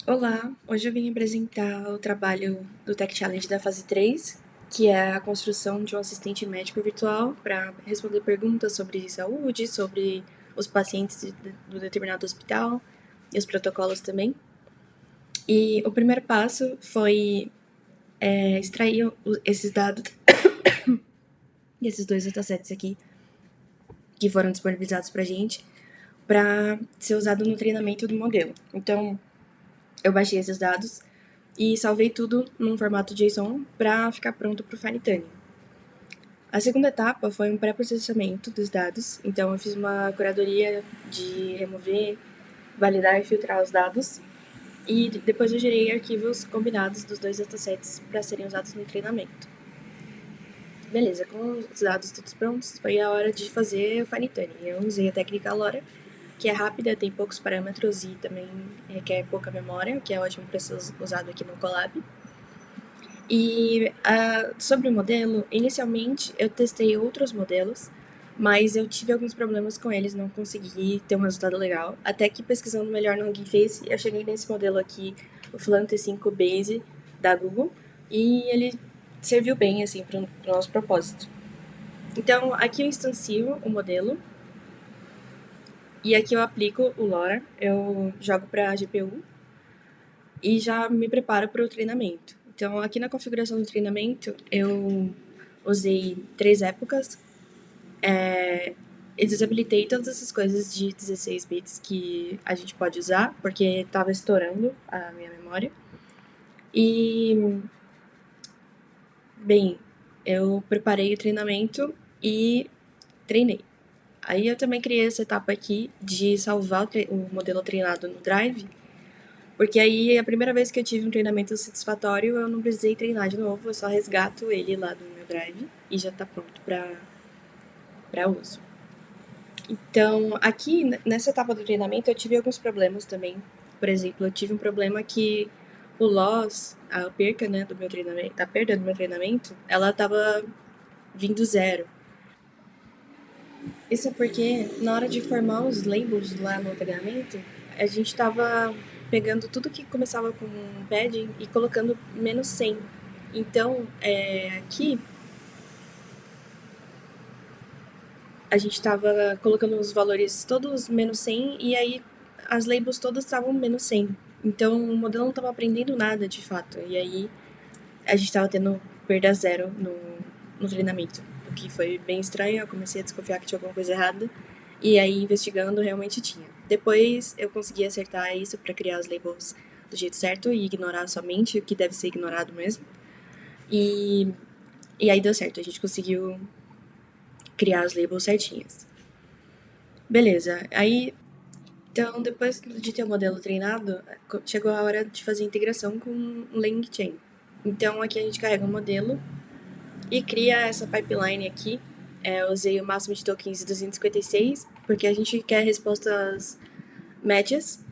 Olá, hoje eu vim apresentar o trabalho do Tech Challenge da fase 3, que é a construção de um assistente médico virtual para responder perguntas sobre saúde, sobre os pacientes do determinado hospital e os protocolos também. E o primeiro passo foi extrair esses dados, esses dois datasets aqui, que foram disponibilizados para a gente, para ser usado no treinamento do modelo. Então, eu baixei esses dados e salvei tudo num formato JSON para ficar pronto para o fine tuning. A segunda etapa foi um pré-processamento dos dados, então eu fiz uma curadoria de remover, validar e filtrar os dados, e depois eu gerei arquivos combinados dos dois datasets para serem usados no treinamento. Beleza, com os dados todos prontos, foi a hora de fazer o fine tuning. Eu usei a técnica LoRa, que é rápida, tem poucos parâmetros e também requer pouca memória, que é ótimo para ser usado aqui no Colab. E sobre o modelo, inicialmente eu testei outros modelos, mas eu tive alguns problemas com eles, não consegui ter um resultado legal. Até que pesquisando melhor no Hugging Face, eu cheguei nesse modelo aqui, o Flan T5 Base da Google, e ele serviu bem assim para o nosso propósito. Então, aqui eu instancio o modelo, e aqui eu aplico o LoRa, eu jogo para a GPU e já me preparo para o treinamento. Então, aqui na configuração do treinamento, eu usei 3 épocas, eu desabilitei todas essas coisas de 16 bits que a gente pode usar, porque estava estourando a minha memória. E, bem, eu preparei o treinamento e treinei. Aí eu também criei essa etapa aqui de salvar o modelo treinado no Drive, porque aí a primeira vez que eu tive um treinamento satisfatório, eu não precisei treinar de novo, eu só resgato ele lá do meu Drive e já está pronto para uso. Então, aqui nessa etapa do treinamento, eu tive alguns problemas também. Por exemplo, eu tive um problema que o loss, a perca, né, do meu treinamento, a perda do meu treinamento, ela estava vindo zero. Isso é porque na hora de formar os labels lá no treinamento, a gente estava pegando tudo que começava com um padding e colocando menos 100. Então, aqui a gente estava colocando os valores todos menos 100 e aí as labels todas estavam menos 100. Então o modelo não estava aprendendo nada de fato. E aí a gente estava tendo perda zero no treinamento. O que foi bem estranho, eu comecei a desconfiar que tinha alguma coisa errada. E aí, investigando, realmente tinha. Depois eu consegui acertar isso para criar os labels do jeito certo e ignorar somente o que deve ser ignorado mesmo. E, e aí deu certo, a gente conseguiu criar os labels certinhos. Beleza, aí então depois de ter o modelo treinado, chegou a hora de fazer a integração com o LangChain. Então aqui a gente carrega o modelo e cria essa pipeline aqui. Eu usei o máximo de tokens de 256, porque a gente quer respostas médias.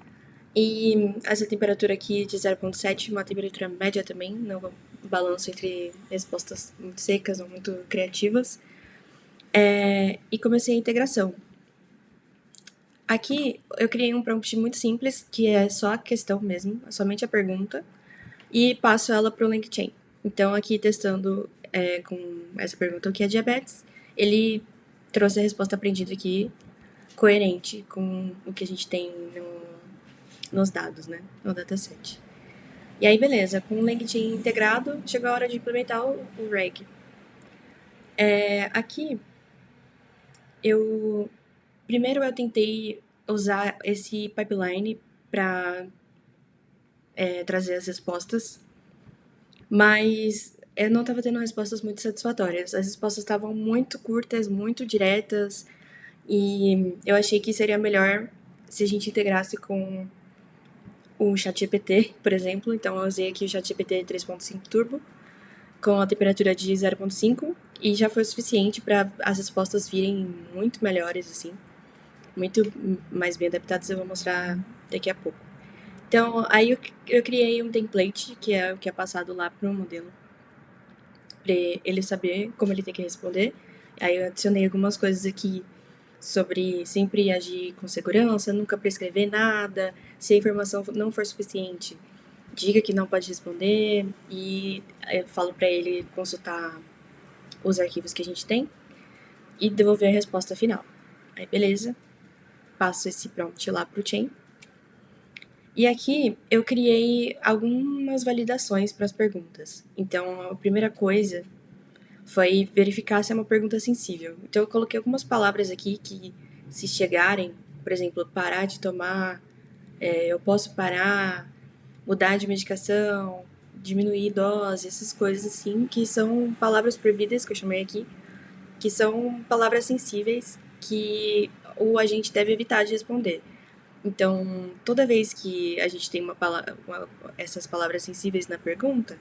E essa temperatura aqui de 0,7, uma temperatura média também, no balanço entre respostas muito secas ou muito criativas. E comecei a integração. Aqui eu criei um prompt muito simples, que é só a questão mesmo, somente a pergunta, e passo ela para o LangChain. Então, aqui testando com essa pergunta o que é diabetes, ele trouxe a resposta aprendida aqui coerente com o que a gente tem nos dados, né, no dataset. E aí, beleza, com o LangChain integrado, chegou a hora de implementar o RAG. Aqui, primeiro eu tentei usar esse pipeline para trazer as respostas, mas eu não estava tendo respostas muito satisfatórias. As respostas estavam muito curtas, muito diretas, e eu achei que seria melhor se a gente integrasse com o ChatGPT, por exemplo. Então eu usei aqui o ChatGPT 3.5 Turbo, com a temperatura de 0.5, e já foi o suficiente para as respostas virem muito melhores, assim, muito mais bem adaptadas. Eu vou mostrar daqui a pouco. Então, aí eu criei um template, que é o que é passado lá para o modelo, para ele saber como ele tem que responder. Aí eu adicionei algumas coisas aqui sobre sempre agir com segurança, nunca prescrever nada, se a informação não for suficiente, diga que não pode responder, e eu falo para ele consultar os arquivos que a gente tem e devolver a resposta final. Aí beleza, passo esse prompt lá pro chain. E aqui eu criei algumas validações para as perguntas. Então a primeira coisa foi verificar se é uma pergunta sensível. Então eu coloquei algumas palavras aqui que, se chegarem, por exemplo, parar de tomar, eu posso parar, mudar de medicação, diminuir dose, essas coisas assim, que são palavras proibidas, que eu chamei aqui, que são palavras sensíveis que o agente deve evitar de responder. Então, toda vez que a gente tem essas palavras sensíveis na pergunta,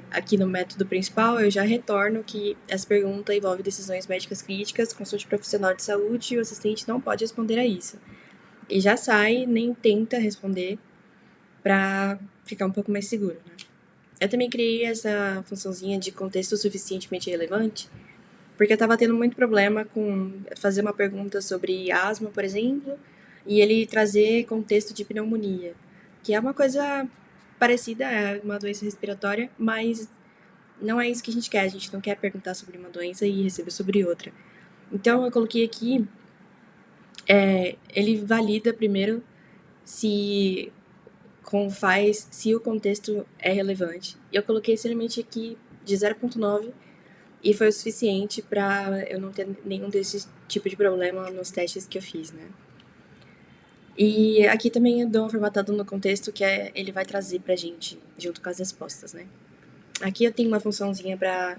aqui no método principal, eu já retorno que essa pergunta envolve decisões médicas críticas, consulte profissional de saúde e o assistente não pode responder a isso. E já sai, nem tenta responder para ficar um pouco mais seguro, né? Eu também criei essa funçãozinha de contexto suficientemente relevante, porque eu estava tendo muito problema com fazer uma pergunta sobre asma, por exemplo, e ele trazer contexto de pneumonia, que é uma coisa parecida, é uma doença respiratória, mas não é isso que a gente quer. A gente não quer perguntar sobre uma doença e receber sobre outra. Então eu coloquei aqui, ele valida primeiro se se o contexto é relevante. Eu coloquei esse limite aqui de 0.9 e foi o suficiente para eu não ter nenhum desses tipo de problema nos testes que eu fiz, né? E aqui também eu dou uma formatada no contexto que ele vai trazer pra gente junto com as respostas, né? Aqui eu tenho uma funçãozinha para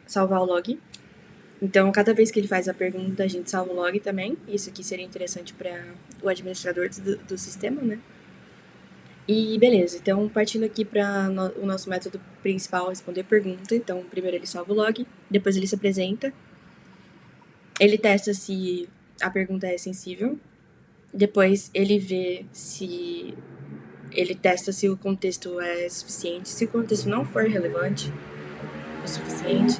salvar o log. Então, cada vez que ele faz a pergunta, a gente salva o log também. Isso aqui seria interessante para o administrador do sistema, né? E beleza, então partindo aqui para o nosso método principal, responder pergunta. Então, primeiro ele salva o log, depois ele se apresenta, ele testa se a pergunta é sensível, depois ele testa se o contexto é suficiente. Se o contexto não for relevante o suficiente,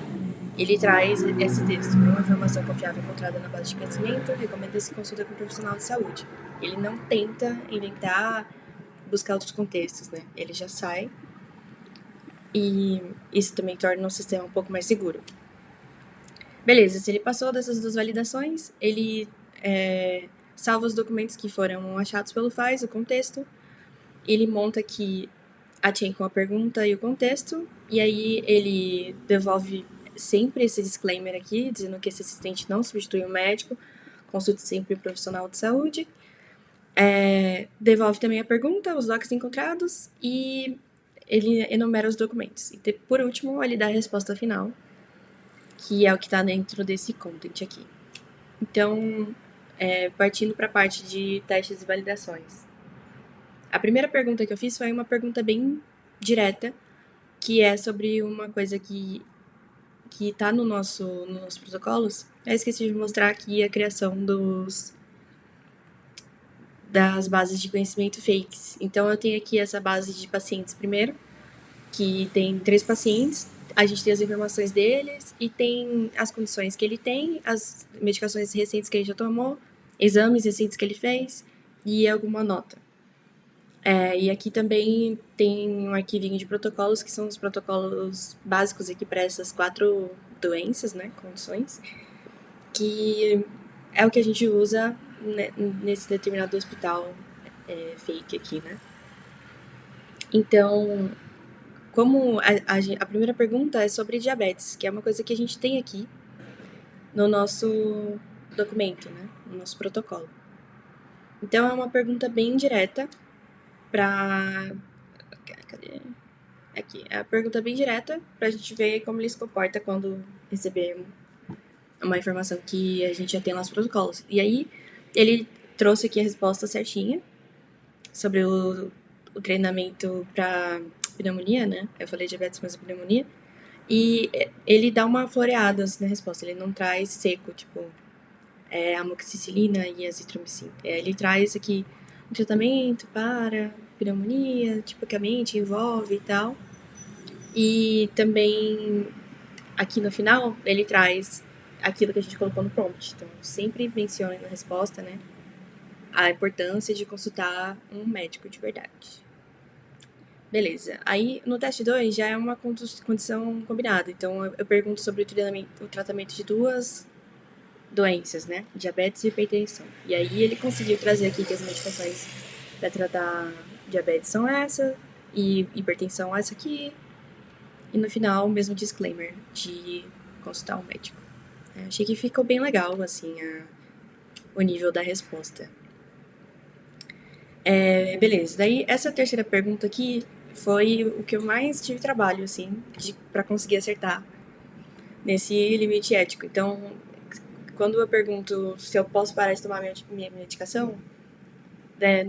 ele traz esse texto, uma informação confiável encontrada na base de conhecimento, recomenda-se consulta com um profissional de saúde. Ele não tenta inventar, buscar outros contextos, né? Ele já sai, e isso também torna o sistema um pouco mais seguro. Beleza, se ele passou dessas duas validações, ele salva os documentos que foram achados pelo FAIS, o contexto, ele monta aqui a chain com a pergunta e o contexto, e aí ele devolve sempre esse disclaimer aqui, dizendo que esse assistente não substitui o médico, consulte sempre o profissional de saúde. Devolve também a pergunta, os docs encontrados, e ele enumera os documentos. E por último, ele dá a resposta final, que é o que está dentro desse content aqui. Então, partindo para a parte de testes e validações. A primeira pergunta que eu fiz foi uma pergunta bem direta, que é sobre uma coisa que está nos nossos protocolos. Eu esqueci de mostrar aqui a criação das bases de conhecimento fakes. Então, eu tenho aqui essa base de pacientes primeiro, que tem 3 pacientes, a gente tem as informações deles e tem as condições que ele tem, as medicações recentes que ele já tomou, exames recentes que ele fez e alguma nota. E aqui também tem um arquivinho de protocolos, que são os protocolos básicos aqui para essas 4 doenças, né, condições, que é o que a gente usa nesse determinado hospital fake aqui, né. Então, como a primeira pergunta é sobre diabetes, que é uma coisa que a gente tem aqui no nosso documento, né, no nosso protocolo. Então, é uma pergunta bem direta para... Cadê? Aqui, é a pergunta bem direta pra gente ver como ele se comporta quando receber uma informação que a gente já tem lá nos protocolos. E aí, ele trouxe aqui a resposta certinha sobre o treinamento pra pneumonia, né? Eu falei diabetes, mas pneumonia. E ele dá uma floreada assim, na resposta, ele não traz seco, tipo, amoxicilina e azitromicina. Ele traz aqui um tratamento para pneumonia, tipicamente envolve e tal. E também, aqui no final, ele traz aquilo que a gente colocou no prompt. Então, sempre mencione na resposta, né, a importância de consultar um médico de verdade. Beleza. Aí, no teste 2, já é uma condição combinada. Então, eu pergunto sobre o tratamento de duas doenças, né? Diabetes e hipertensão. E aí, ele conseguiu trazer aqui que as medicações para tratar diabetes são essa, e hipertensão essa aqui. E no final, o mesmo disclaimer de consultar um médico. Achei que ficou bem legal, assim, o nível da resposta. Beleza, daí essa terceira pergunta aqui foi o que eu mais tive trabalho, assim, para conseguir acertar nesse limite ético. Então, quando eu pergunto se eu posso parar de tomar minha medicação, né,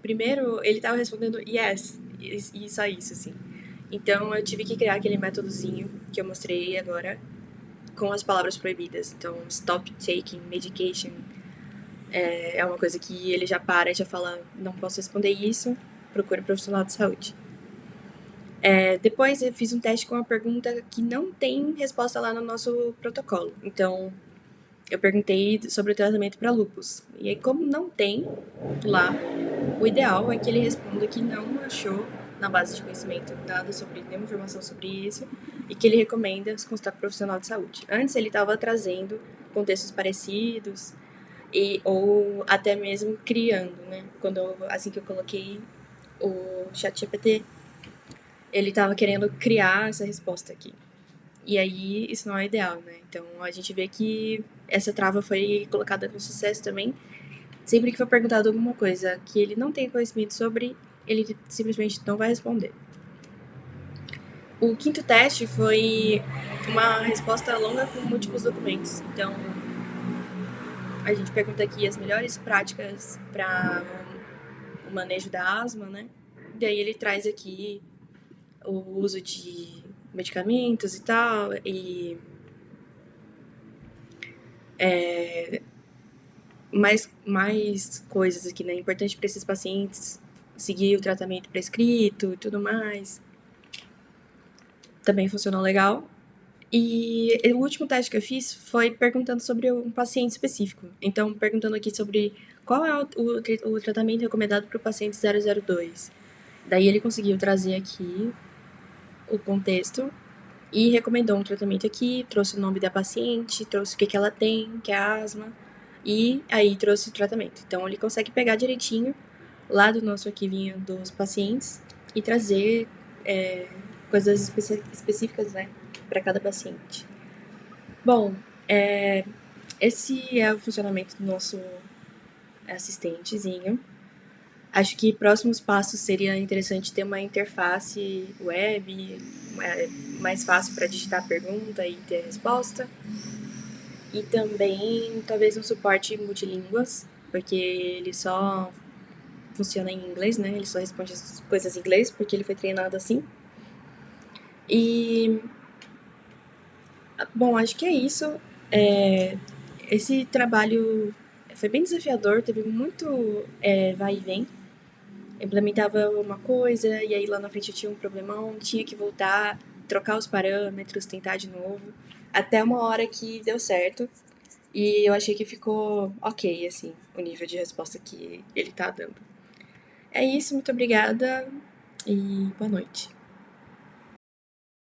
primeiro ele tava respondendo yes, e só isso, assim. Então, eu tive que criar aquele métodozinho que eu mostrei agora, com as palavras proibidas. Então, stop taking medication é uma coisa que ele já para e já fala, não posso responder isso, procure um profissional de saúde. Depois eu fiz um teste com uma pergunta que não tem resposta lá no nosso protocolo. Então, eu perguntei sobre o tratamento para lúpus. E aí, como não tem lá, o ideal é que ele responda que não achou na base de conhecimento nada sobre, nenhuma informação sobre isso, e que ele recomenda se consultar com um profissional de saúde. Antes ele estava trazendo contextos parecidos, ou até mesmo criando, né? Assim que eu coloquei o ChatGPT, ele estava querendo criar essa resposta aqui. E aí, isso não é ideal, né? Então, a gente vê que essa trava foi colocada com sucesso também. Sempre que for perguntado alguma coisa que ele não tem conhecimento sobre, ele simplesmente não vai responder. O quinto teste foi uma resposta longa com múltiplos documentos. Então, a gente pergunta aqui as melhores práticas para o manejo da asma, né? E aí ele traz aqui o uso de medicamentos e tal, e mais coisas aqui, né? Importante para esses pacientes seguir o tratamento prescrito e tudo mais. Também funcionou legal. E o último teste que eu fiz foi perguntando sobre um paciente específico. Então, perguntando aqui sobre qual é o tratamento recomendado para o paciente 002. Daí ele conseguiu trazer aqui o contexto e recomendou um tratamento aqui, trouxe o nome da paciente, trouxe o que ela tem, que é asma, e aí trouxe o tratamento. Então, ele consegue pegar direitinho lá do nosso arquivinho dos pacientes e trazer coisas específicas, né, para cada paciente. Bom, esse é o funcionamento do nosso assistentezinho. Acho que próximos passos seria interessante ter uma interface web mais fácil para digitar a pergunta e ter a resposta. E também talvez um suporte multilínguas, porque ele só funciona em inglês, né? Ele só responde as coisas em inglês, porque ele foi treinado assim. E, bom, acho que é isso. Esse trabalho foi bem desafiador, teve muito vai e vem. Implementava uma coisa e aí lá na frente eu tinha um problemão, tinha que voltar, trocar os parâmetros, tentar de novo, até uma hora que deu certo e eu achei que ficou ok, assim, o nível de resposta que ele tá dando. É isso, muito obrigada e boa noite.